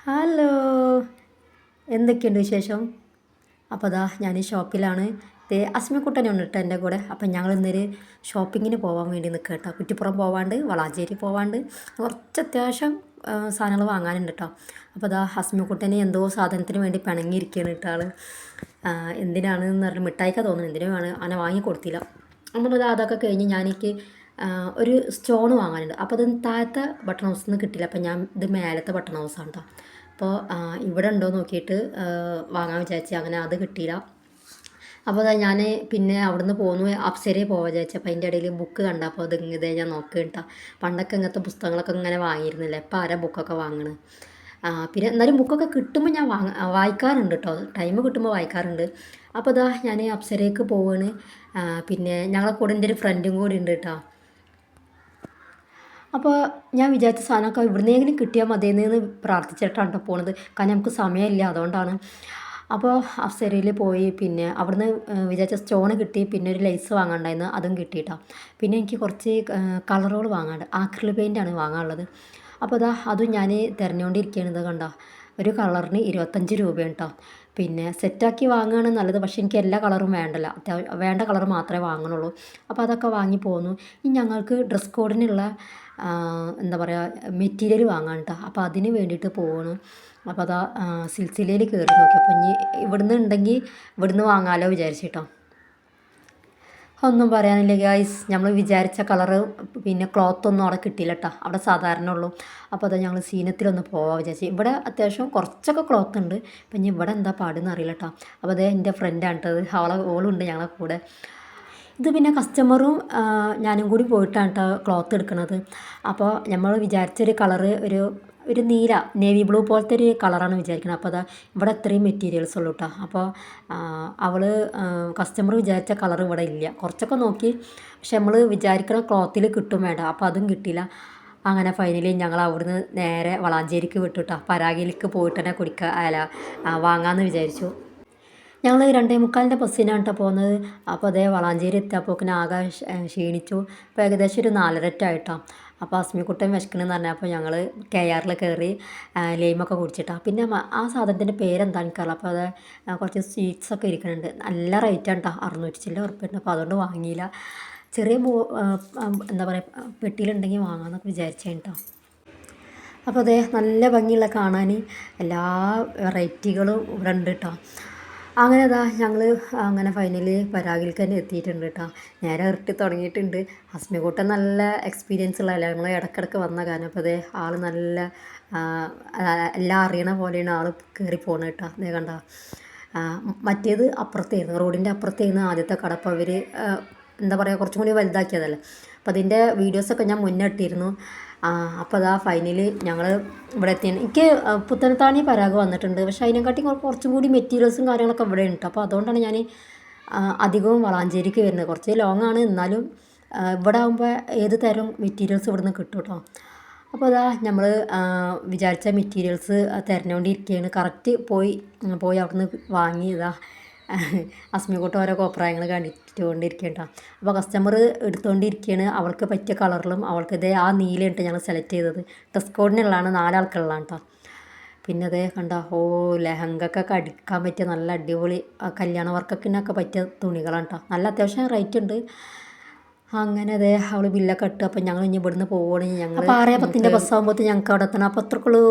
Hello, എന്തൊക്കെയുണ്ട് വിശേഷം? അപ്പോൾ അതാ ഞാൻ ഈ ഷോപ്പിലാണ്. അസ്മിക്കുട്ടനെ ഉണ്ട് കേട്ടോ എൻ്റെ കൂടെ. അപ്പം ഞങ്ങൾ ഇന്നൊരു ഷോപ്പിങ്ങിന് പോകാൻ വേണ്ടി നിൽക്കുക കേട്ടോ. കുറ്റിപ്പുറം പോവാണ്ട് വളാഞ്ചേരി പോവാണ്ട് കുറച്ച് അത്യാവശ്യം സാധനങ്ങൾ വാങ്ങാനുണ്ട് കേട്ടോ. അപ്പോൾ അതാ അസ്മിക്കുട്ടനെ എന്തോ സാധനത്തിന് വേണ്ടി പിണങ്ങിയിരിക്കുകയാണ് കേട്ടോ ആൾ. എന്തിനാണെന്ന് പറഞ്ഞാൽ മിഠായിക്കാ തോന്നുന്നു, എന്തിനാണ് അങ്ങനെ വാങ്ങി കൊടുത്തില്ല. നമ്മളത് അതൊക്കെ കഴിഞ്ഞ് ഞാനെനിക്ക് ഒരു സ്റ്റോൺ വാങ്ങാനുണ്ട്. അപ്പോൾ അത് താഴത്തെ ബട്ടൺ ഹൗസിൽ നിന്ന് കിട്ടില്ല. അപ്പോൾ ഞാൻ ഇത് മേലത്തെ ബട്ടൺ ഹൗസാണ് കേട്ടോ. അപ്പോൾ ഇവിടെ ഉണ്ടോ നോക്കിയിട്ട് വാങ്ങാൻ വിചാരിച്ചു. അങ്ങനെ അത് കിട്ടിയില്ല. അപ്പോൾ അതാ ഞാൻ പിന്നെ അവിടുന്ന് പോന്നു അപ്സരയെ പോകാൻ വിചാരിച്ചു. അപ്പോൾ അതിൻ്റെ ഇടയിൽ ബുക്ക് കണ്ടപ്പോൾ അത് ഇതേ ഞാൻ നോക്കുക കേട്ടോ. പണ്ടൊക്കെ ഇങ്ങനത്തെ പുസ്തകങ്ങളൊക്കെ ഇങ്ങനെ വാങ്ങിയിരുന്നില്ല. ഇപ്പോൾ ആരാ ബുക്കൊക്കെ വാങ്ങണ്. പിന്നെ എന്നാലും ബുക്കൊക്കെ കിട്ടുമ്പോൾ ഞാൻ വായിക്കാറുണ്ട് കേട്ടോ. ടൈം കിട്ടുമ്പോൾ വായിക്കാറുണ്ട്. അപ്പോൾ അതാ ഞാൻ അപ്സരയ്ക്ക് പോവാണ്. പിന്നെ ഞങ്ങളെ കൂടെ എൻ്റെ ഒരു ഫ്രണ്ടും കൂടി ഉണ്ട് കേട്ടോ. അപ്പോൾ ഞാൻ വിചാരിച്ച സാധനമൊക്കെ ഇവിടുന്നെങ്കിലും കിട്ടിയാൽ മതിയെന്ന് പ്രാർത്ഥിച്ചിട്ടാണ് കേട്ടോ പോണത്. കാരണം നമുക്ക് സമയമില്ല, അതുകൊണ്ടാണ്. അപ്പോൾ അപ്സരയിൽ പോയി പിന്നെ അവിടുന്ന് വിചാരിച്ച സ്റ്റോൺ കിട്ടി. പിന്നെ ഒരു ലേസ് വാങ്ങാണ്ടായിരുന്നു, അതും കിട്ടിയിട്ടോ. പിന്നെ എനിക്ക് കുറച്ച് കളറുകൾ വാങ്ങാണ്ട് ആക്രിലിക് പെയിൻ്റാണ് വാങ്ങാനുള്ളത്. അപ്പോൾ അതും ഞാൻ തിരഞ്ഞുകൊണ്ടിരിക്കുകയാണ്. ഇത് കണ്ടോ, ഒരു കളറിന് 25 രൂപയാണ് കേട്ടോ. പിന്നെ സെറ്റാക്കി വാങ്ങുകയാണ് നല്ലത്. പക്ഷേ എനിക്ക് എല്ലാ കളറും വേണ്ടല്ല, വേണ്ട കളർ മാത്രമേ വാങ്ങണുള്ളൂ. അപ്പോൾ അതൊക്കെ വാങ്ങി പോന്നു. ഇനി ഞങ്ങൾക്ക് ഡ്രസ് കോഡിനുള്ള എന്താ പറയുക മെറ്റീരിയൽ വാങ്ങാൻ കേട്ടോ. അപ്പോൾ അതിന് വേണ്ടിയിട്ട് പോകണം. അപ്പോൾ അതാ സിൽസിലയിൽ കയറി നോക്കി. അപ്പോൾ ഇനി ഇവിടുന്ന് ഉണ്ടെങ്കിൽ ഇവിടുന്ന് വാങ്ങാമല്ലോ വിചാരിച്ചിട്ടോ. ഒന്നും പറയാനില്ല ഗൈസ്, നമ്മൾ വിചാരിച്ച കളറ് പിന്നെ ക്ലോത്തൊന്നും അവിടെ കിട്ടിയില്ല കേട്ടോ. അവിടെ സാധാരണ ഉള്ളൂ. അപ്പോൾ അത് ഞങ്ങൾ സീനത്തിലൊന്ന് പോകാൻ വിചാരിച്ചു. ഇവിടെ അത്യാവശ്യം കുറച്ചൊക്കെ ക്ലോത്ത് ഉണ്ട്. അപ്പം ഇനി ഇവിടെ എന്താ പാടെന്ന് അറിയില്ല കേട്ടോ. അപ്പോൾ അതേ എൻ്റെ ഫ്രണ്ടാണ് കേട്ടത്, ഓളുണ്ട് ഞങ്ങളെ കൂടെ. ഇത് പിന്നെ കസ്റ്റമറും ഞാനും കൂടി പോയിട്ടാണ് കേട്ടോ ക്ലോത്ത് എടുക്കുന്നത്. അപ്പോൾ നമ്മൾ വിചാരിച്ചൊരു കളറ് ഒരു നീല നേവി ബ്ലൂ പോലത്തെ ഒരു കളറാണ് വിചാരിക്കുന്നത്. അപ്പോൾ ഇവിടെ ഇത്രയും മെറ്റീരിയൽസ് ഉള്ളൂ കേട്ടോ. അപ്പോൾ കസ്റ്റമർ വിചാരിച്ച കളർ ഇവിടെ ഇല്ല. കുറച്ചൊക്കെ നോക്കി, പക്ഷെ നമ്മൾ വിചാരിക്കുന്ന ക്ലോത്തിൽ കിട്ടും വേണ്ട. അപ്പോൾ അതും കിട്ടിയില്ല. അങ്ങനെ ഫൈനലി ഞങ്ങൾ അവിടുന്ന് നേരെ വളാഞ്ചേരിക്ക് വിട്ടു കേട്ടോ. പരാഗിലേക്ക് പോയിട്ട് തന്നെ വാങ്ങാമെന്ന് വിചാരിച്ചു. ഞങ്ങൾ 2:45 ബസ്സിനാണ് കേട്ടോ പോകുന്നത്. അപ്പോൾ അതേ വളാഞ്ചേരി എത്തിയപ്പോക്കിന് ആകെ ക്ഷീണിച്ചു. അപ്പോൾ ഏകദേശം ഒരു 4:30 അപ്പോൾ അസ്മിക്കുട്ടൻ വിശക്കണമെന്ന് പറഞ്ഞാൽ അപ്പോൾ ഞങ്ങൾ KRൽ കയറി ലൈമൊക്കെ കുടിച്ചിട്ടാണ്. പിന്നെ ആ സാധനത്തിൻ്റെ പേരെന്താ എനിക്കറിയില്ല. അപ്പോൾ അത് കുറച്ച് സ്വീറ്റ്സൊക്കെ ഇരിക്കുന്നുണ്ട്. നല്ല റേറ്റാണ് കേട്ടോ, 600 ചില്ല ഉറുപ്പ്യുണ്ട്. അപ്പോൾ അതുകൊണ്ട് വാങ്ങിയില്ല. ചെറിയ എന്താ പറയുക പെട്ടിയിലുണ്ടെങ്കിൽ വാങ്ങാമെന്നൊക്കെ വിചാരിച്ചേട്ടോ കേട്ടോ. അപ്പോൾ അതേ നല്ല ഭംഗിയുള്ള കാണാൻ എല്ലാ വെറൈറ്റികളും ഇവിടെ ഉണ്ട് കേട്ടോ. അങ്ങനെ ഞങ്ങൾ അങ്ങനെ ഫൈനലി പരാഗിലേക്ക് തന്നെ എത്തിയിട്ടുണ്ട് കേട്ടോ. നേരെ ഇറട്ടി തുടങ്ങിയിട്ടുണ്ട്. ഹസ്മികൂട്ടൻ നല്ല എക്സ്പീരിയൻസ് ഉള്ളതല്ല, ഞങ്ങൾ ഇടയ്ക്കിടയ്ക്ക് വന്ന കാരണം. അപ്പോൾ അതേ ആൾ നല്ല എല്ലാം അറിയണ പോലെയാണ് ആൾ കയറി പോകുന്നത് കേട്ടോ. അതേ കണ്ട മറ്റേത് അപ്പുറത്തായിരുന്നു, റോഡിൻ്റെ അപ്പുറത്തായിരുന്നു ആദ്യത്തെ കട. അപ്പോൾ അവർ എന്താ പറയുക കുറച്ചും കൂടി വലുതാക്കിയതല്ലേ. അപ്പോൾ അതിൻ്റെ വീഡിയോസൊക്കെ ഞാൻ മുന്നേ ഇട്ടിരുന്നു. അപ്പോൾ ഫൈനലി ഞങ്ങൾ ഇവിടെ എത്തിയാണ്. എനിക്ക് പുത്തനത്താണി പരാഗ് വന്നിട്ടുണ്ട്, പക്ഷേ അതിനെക്കാട്ടി കുറച്ചും കൂടി മെറ്റീരിയൽസും കാര്യങ്ങളൊക്കെ ഇവിടെ ഉണ്ട്. അപ്പോൾ അതുകൊണ്ടാണ് ഞാൻ അധികവും വളാഞ്ചേരിക്ക് വരുന്നത്. കുറച്ച് ലോങ്ങാണ്, എന്നാലും ഇവിടെ ആകുമ്പോൾ ഏത് തരം മെറ്റീരിയൽസ് ഇവിടുന്ന് കിട്ടും കേട്ടോ. അപ്പോൾ നമ്മൾ വിചാരിച്ച മെറ്റീരിയൽസ് തിരഞ്ഞുകൊണ്ടിരിക്കുകയാണ്. കറക്റ്റ് പോയി അവിടുന്ന് വാങ്ങി അസ്മികൂട്ടം ഓരോ അഭിപ്രായങ്ങൾ കണ്ടിട്ടുകൊണ്ടിരിക്കേണ്ട. അപ്പോൾ കസ്റ്റമർ എടുത്തുകൊണ്ടിരിക്കുകയാണ് അവൾക്ക് പറ്റിയ കളറിലും. അവൾക്ക് ആ നീലയിട്ട് ഞങ്ങൾ സെലക്ട് ചെയ്തത്. ഡ്രസ് കോഡിനുള്ളതാണ്, 4 ആൾക്കുള്ളതാണ് കേട്ടോ. പിന്നെ കണ്ട ലെഹങ്കക്കൊക്കെ അടിക്കാൻ പറ്റിയ നല്ല അടിപൊളി കല്യാണ വർക്കൊക്കെ പറ്റിയ തുണികളാണ് കേട്ടോ. നല്ല അത്യാവശ്യം റേറ്റ് ഉണ്ട്. അങ്ങനെ അവൾ ബില്ലൊക്കെ ഇട്ടു. അപ്പം ഞങ്ങൾ ഇനി ഇവിടുന്ന് പോവുകയാണെങ്കിൽ ഞങ്ങൾ 6:10 ബസ്സാകുമ്പോഴത്തേക്ക് ഞങ്ങൾക്ക് അവിടെ എത്തണം. അപ്പോൾ അത്രക്കുള്ളൂ.